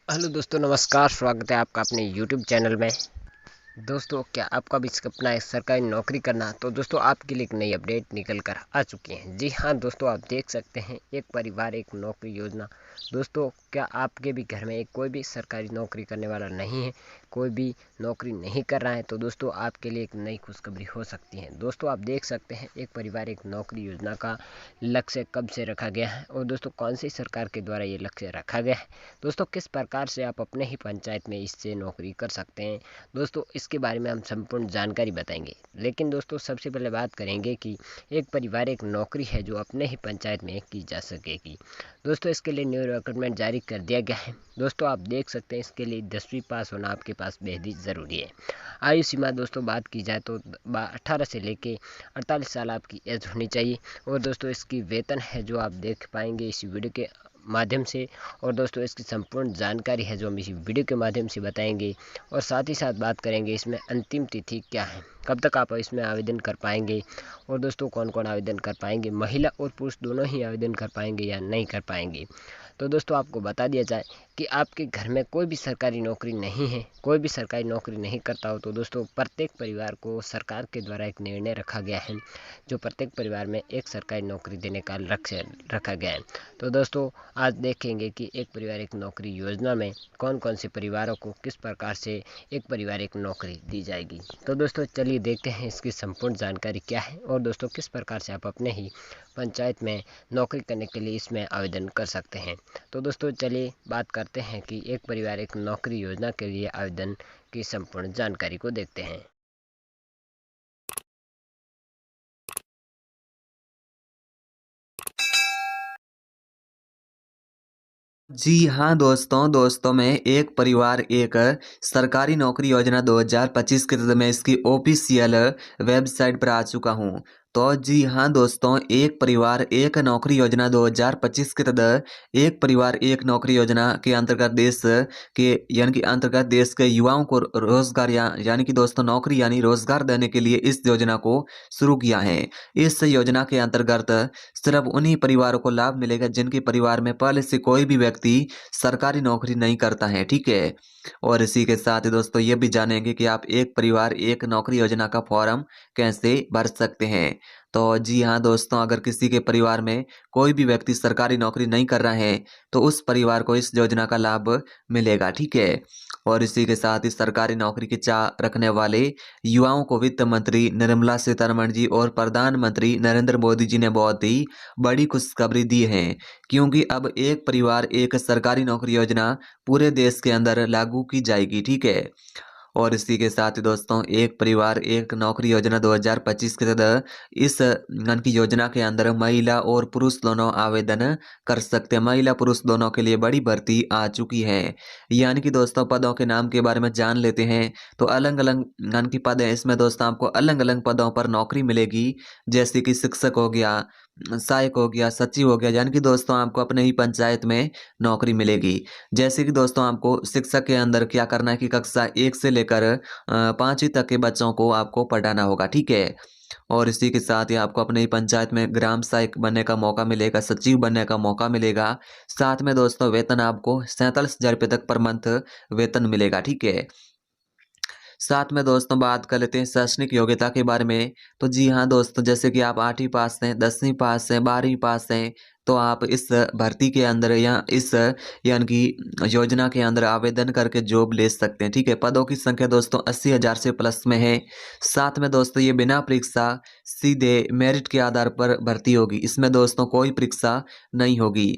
Hello दोस्तों, नमस्कार। स्वागत है आपका अपने यूट्यूब चैनल में। दोस्तों, क्या आपका भी सपना है सरकारी नौकरी करना? तो दोस्तों, आपके लिए एक नई अपडेट निकल कर आ चुकी है। जी हाँ दोस्तों, आप देख सकते हैं एक परिवार एक नौकरी योजना। दोस्तों, क्या आपके भी घर में एक कोई भी सरकारी नौकरी करने वाला नहीं है, कोई भी नौकरी नहीं कर रहा है, तो दोस्तों आपके लिए एक नई खुशखबरी हो सकती है। दोस्तों, आप देख सकते हैं एक परिवार एक नौकरी योजना का लक्ष्य कब से रखा गया है और दोस्तों कौन सी सरकार के द्वारा ये लक्ष्य रखा गया है। दोस्तों, किस प्रकार से आप अपने ही पंचायत में इससे नौकरी कर सकते हैं, दोस्तों इसके बारे में हम संपूर्ण जानकारी बताएंगे। लेकिन दोस्तों, सबसे पहले बात करेंगे कि एक परिवार एक नौकरी है जो अपने ही पंचायत में की जा सकेगी। दोस्तों, इसके लिए न्यू रिक्रूटमेंट जारी कर दिया गया है। दोस्तों, आप देख सकते हैं इसके लिए 10वीं पास होना आपके पास बेहद ही ज़रूरी है। आयु सीमा दोस्तों बात की जाए तो 18 से लेके 48 साल आपकी एज होनी चाहिए। और दोस्तों, इसकी वेतन है जो आप देख पाएंगे इस वीडियो के माध्यम से। और दोस्तों, इसकी संपूर्ण जानकारी है जो हम इस वीडियो के माध्यम से बताएंगे। और साथ ही साथ बात करेंगे इसमें अंतिम तिथि क्या है, कब तक आप इसमें आवेदन कर पाएंगे। और दोस्तों, कौन कौन आवेदन कर पाएंगे, महिला और पुरुष दोनों ही आवेदन कर पाएंगे या नहीं कर पाएंगे। तो दोस्तों, आपको बता दिया जाए कि आपके घर में कोई भी सरकारी नौकरी नहीं है, कोई भी सरकारी नौकरी नहीं करता हो, तो दोस्तों प्रत्येक परिवार को सरकार के द्वारा एक निर्णय रखा गया है जो प्रत्येक परिवार में एक सरकारी नौकरी देने का लक्ष्य रखा गया है। तो दोस्तों, आज देखेंगे कि एक परिवार एक नौकरी योजना में कौन कौन से परिवारों को किस प्रकार से एक परिवार एक नौकरी दी जाएगी। तो दोस्तों, चलिए देखते हैं इसकी संपूर्ण जानकारी क्या है और दोस्तों किस प्रकार से आप अपने ही पंचायत में नौकरी करने के लिए इसमें आवेदन कर सकते हैं। तो दोस्तों, चलिए बात करते हैं कि एक परिवार एक नौकरी योजना के लिए आवेदन की संपूर्ण जानकारी को देखते हैं। जी हाँ दोस्तों मैं एक परिवार एक सरकारी नौकरी योजना 2025 के तहत मैं इसकी ऑफिशियल वेबसाइट पर आ चुका हूँ। तो जी हाँ दोस्तों, एक परिवार एक नौकरी योजना 2025 के तहत एक परिवार एक नौकरी योजना के अंतर्गत देश के देश के युवाओं को रोजगार यानी कि दोस्तों नौकरी यानी रोजगार देने के लिए इस योजना को शुरू किया है। इस योजना के अंतर्गत सिर्फ उन्हीं परिवारों को लाभ मिलेगा जिनके परिवार में पहले से कोई भी व्यक्ति सरकारी नौकरी नहीं करता है, ठीक है। और इसी के साथ ही दोस्तों ये भी जानेंगे कि आप एक परिवार एक नौकरी योजना का फॉर्म कैसे भर सकते हैं। तो जी हाँ दोस्तों, अगर किसी के परिवार में कोई भी व्यक्ति सरकारी नौकरी नहीं कर रहा है तो उस परिवार को इस योजना का लाभ मिलेगा, ठीक है। और इसी के साथ ही सरकारी नौकरी की चाह रखने वाले युवाओं को वित्त मंत्री निर्मला सीतारमण जी और प्रधानमंत्री नरेंद्र मोदी जी ने बहुत ही बड़ी खुशखबरी दी है, क्योंकि अब एक परिवार एक सरकारी नौकरी योजना पूरे देश के अंदर लागू की जाएगी, ठीक है। और इसी के साथ ही दोस्तों एक परिवार एक नौकरी योजना 2025 के तहत इस की योजना के अंदर महिला और पुरुष दोनों आवेदन कर सकते हैं। महिला पुरुष दोनों के लिए बड़ी भर्ती आ चुकी है। यानी कि दोस्तों पदों के नाम के बारे में जान लेते हैं। तो अलग अलग की पद है इसमें दोस्तों, आपको अलग अलग पदों पर नौकरी मिलेगी। जैसे कि शिक्षक हो गया, सहायक हो गया, सचिव हो गया, यानी कि दोस्तों आपको अपने ही पंचायत में नौकरी मिलेगी। जैसे कि दोस्तों आपको शिक्षक के अंदर क्या करना है कि कक्षा 1 से लेकर 5वीं तक के बच्चों को आपको पढ़ाना होगा, ठीक है। और इसी के साथ ही आपको अपने ही पंचायत में ग्राम सहायक बनने का मौका मिलेगा, सचिव बनने का मौका मिलेगा। साथ में दोस्तों वेतन आपको 47,000 रुपये तक पर मंथ वेतन मिलेगा, ठीक है। साथ में दोस्तों बात कर लेते हैं शैक्षणिक योग्यता के बारे में। तो जी हाँ दोस्तों, जैसे कि आप 8वीं पास हैं, 10वीं पास हैं, 12वीं पास हैं, तो आप इस भर्ती के अंदर या इस यानी कि योजना के अंदर आवेदन करके जॉब ले सकते हैं, ठीक है। पदों की संख्या दोस्तों 80,000 से प्लस में है। साथ में दोस्तों ये बिना परीक्षा सीधे मेरिट के आधार पर भर्ती होगी, इसमें दोस्तों कोई परीक्षा नहीं होगी।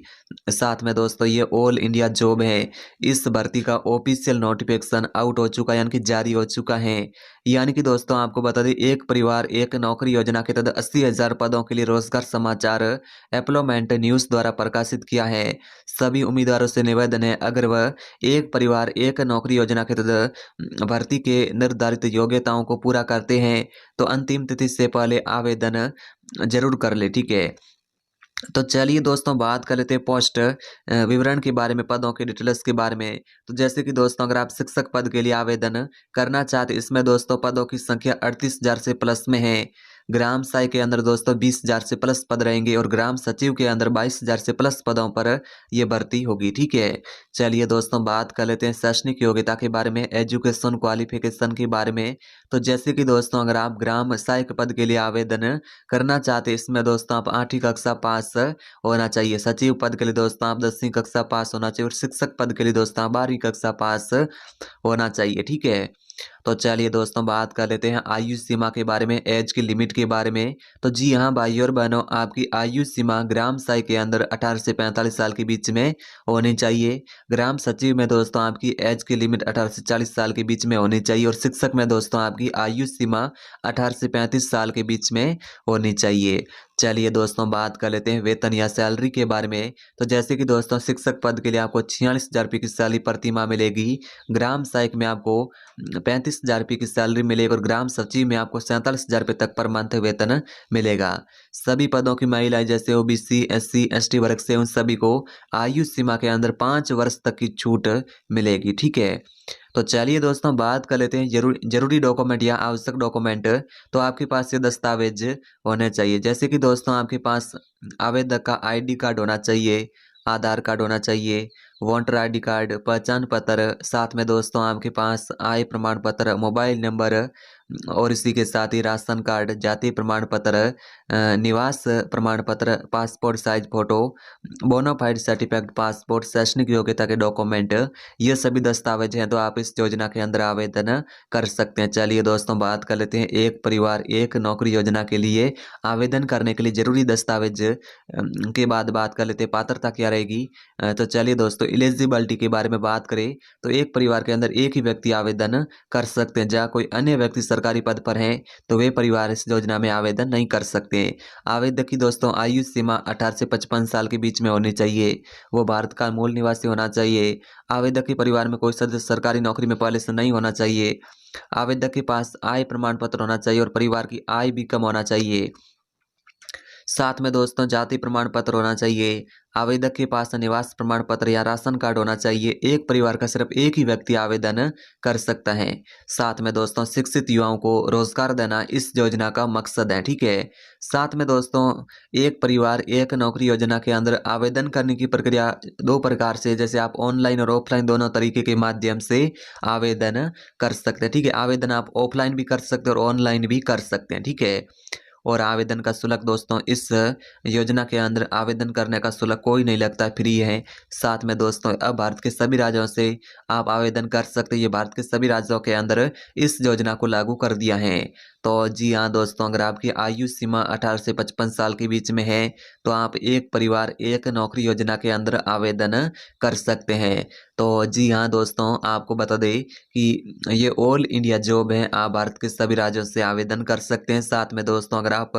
साथ में दोस्तों ये ऑल इंडिया जॉब है। इस भर्ती का ऑफिशियल नोटिफिकेशन आउट हो चुका है, यानी कि जारी हो चुका है। यानी कि दोस्तों आपको बता दें एक परिवार एक नौकरी योजना के तहत 80,000 पदों के लिए रोजगार समाचार एम्प्लॉयमेंट न्यूज द्वारा प्रकाशित किया है। सभी उम्मीदवारों से निवेदन है, अगर वह एक परिवार एक नौकरी योजना के तहत भर्ती के निर्धारित योग्यताओं को पूरा करते हैं तो अंतिम तिथि से पहले आवेदन जरूर कर ले, ठीक है। तो चलिए दोस्तों बात कर लेते हैं पोस्ट विवरण के बारे में, पदों के डिटेल्स के बारे में। तो जैसे कि दोस्तों अगर आप शिक्षक पद के लिए आवेदन करना चाहते हैं, इसमें दोस्तों पदों की संख्या 38,000 से प्लस में है। ग्राम सहायक के अंदर दोस्तों 20,000 से प्लस पद रहेंगे और ग्राम सचिव के अंदर 22,000 से प्लस पदों पर ये भर्ती होगी। ठीक है, चलिए दोस्तों बात कर लेते हैं शैक्षणिक योग्यता के बारे में, एजुकेशन क्वालिफिकेशन के बारे में। तो जैसे कि दोस्तों अगर आप ग्राम सहायक पद के लिए आवेदन करना चाहते हैं, इसमें दोस्तों आप 8वीं कक्षा पास होना चाहिए। सचिव पद के लिए दोस्तों आप 10वीं कक्षा पास होना चाहिए और शिक्षक पद के लिए दोस्तों आप 12वीं कक्षा पास होना चाहिए। ठीक है, तो चलिए दोस्तों बात कर लेते हैं आयु सीमा के बारे में, एज की लिमिट के बारे में। तो जी हाँ भाइयों और बहनों, आपकी आयु सीमा ग्राम सहायक के अंदर 18 से 45 साल के बीच में होनी चाहिए। ग्राम सचिव में दोस्तों आपकी एज की लिमिट 18 से 40 साल के बीच में होनी चाहिए और शिक्षक में दोस्तों आपकी आयु सीमा 18 से 35 साल के बीच में होनी चाहिए। चलिए दोस्तों बात कर लेते हैं वेतन या सैलरी के बारे में। तो जैसे कि दोस्तों शिक्षक पद के लिए आपको 46,000 रुपये की सैलरी प्रति माह मिलेगी। ग्राम सहायक में आपको 35,000 रुपये की सैलरी मिलेगी और ग्राम सचिव में आपको 47,000 रुपये तक पर मंथ वेतन मिलेगा। सभी पदों की महिलाएं जैसे ओबीसी, एससी, एसटी वर्ग से उन सभी को आयु सीमा के अंदर 5 वर्ष तक की छूट मिलेगी। ठीक है, तो चलिए दोस्तों बात कर लेते हैं जरूरी डॉक्यूमेंट या आवश्यक डॉक्यूमेंट। तो आपके पास ये दस्तावेज होने चाहिए, जैसे कि दोस्तों आपके पास आवेदक का आईडी कार्ड होना चाहिए, आधार कार्ड होना चाहिए, वोटर आईडी कार्ड, पहचान पत्र, साथ में दोस्तों आपके पास आय प्रमाण पत्र, मोबाइल नंबर और इसी के साथ ही राशन कार्ड, जाति प्रमाण पत्र, निवास प्रमाण पत्र, passport size photo, bonafide certificate, passport, शैक्षणिक योग्यता के डॉक्यूमेंट, ये सभी दस्तावेज हैं तो आप इस योजना के अंदर आवेदन कर सकते हैं। चलिए दोस्तों बात कर लेते हैं एक परिवार एक नौकरी योजना के लिए आवेदन करने के लिए जरूरी दस्तावेज के बाद बात कर लेते हैं पात्रता क्या रहेगी। तो चलिए दोस्तों एलिजिबिलिटी के बारे में बात करें तो एक परिवार के अंदर एक ही व्यक्ति आवेदन कर सकते हैं। जहाँ कोई अन्य व्यक्ति सरकारी पद पर है तो वे परिवार इस योजना में आवेदन नहीं कर सकते। आवेदक की दोस्तों आयु सीमा 18 से 55 साल के बीच में होनी चाहिए। वो भारत का मूल निवासी होना चाहिए। आवेदक के परिवार में कोई सदस्य सरकारी नौकरी में पहले से नहीं होना चाहिए। आवेदक के पास आय प्रमाण पत्र होना चाहिए और परिवार की आय भी कम होना चाहिए। साथ में दोस्तों जाति प्रमाण पत्र होना चाहिए। आवेदक के पास निवास प्रमाण पत्र या राशन कार्ड होना चाहिए। एक परिवार का सिर्फ एक ही व्यक्ति आवेदन कर सकता है। साथ में दोस्तों शिक्षित युवाओं को रोजगार देना इस योजना का मकसद है। ठीक है, साथ में दोस्तों एक परिवार एक नौकरी योजना के अंदर आवेदन करने की प्रक्रिया 2 प्रकार से, जैसे आप ऑनलाइन और ऑफलाइन दोनों तरीके के माध्यम से आवेदन कर सकते हैं। ठीक है, आवेदन आप ऑफलाइन भी कर सकते हैं और ऑनलाइन भी कर सकते हैं। ठीक है, और आवेदन का शुल्क दोस्तों इस योजना के अंदर आवेदन करने का शुल्क कोई नहीं लगता, फ्री है। साथ में दोस्तों अब भारत के सभी राज्यों से आप आवेदन कर सकते हैं। ये भारत के सभी राज्यों के अंदर इस योजना को लागू कर दिया है। तो जी हाँ दोस्तों, अगर आपकी आयु सीमा 18 से 55 साल के बीच में है तो आप एक परिवार एक नौकरी योजना के अंदर आवेदन कर सकते हैं। तो जी हाँ दोस्तों, आपको बता दें कि ये ऑल इंडिया जॉब है, आप भारत के सभी राज्यों से आवेदन कर सकते हैं। साथ में दोस्तों अगर आप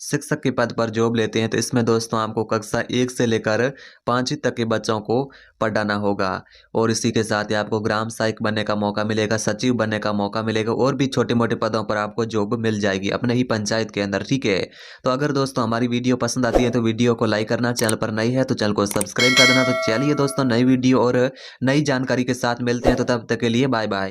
शिक्षक के पद पर जॉब लेते हैं तो इसमें दोस्तों आपको कक्षा 1 से लेकर 5वीं तक के बच्चों को पढ़ाना होगा और इसी के साथ ही आपको ग्राम सहायक बनने का मौका मिलेगा, सचिव बनने का मौका मिलेगा और भी छोटे मोटे पदों पर आपको जॉब मिल जाएगी अपने ही पंचायत के अंदर। ठीक है, तो अगर दोस्तों हमारी वीडियो पसंद आती है तो वीडियो को लाइक करना, चैनल पर नई है तो चैनल को सब्सक्राइब कर देना। तो चलिए दोस्तों नई वीडियो और नई जानकारी के साथ मिलते हैं, तो तब तक के लिए बाय बाय।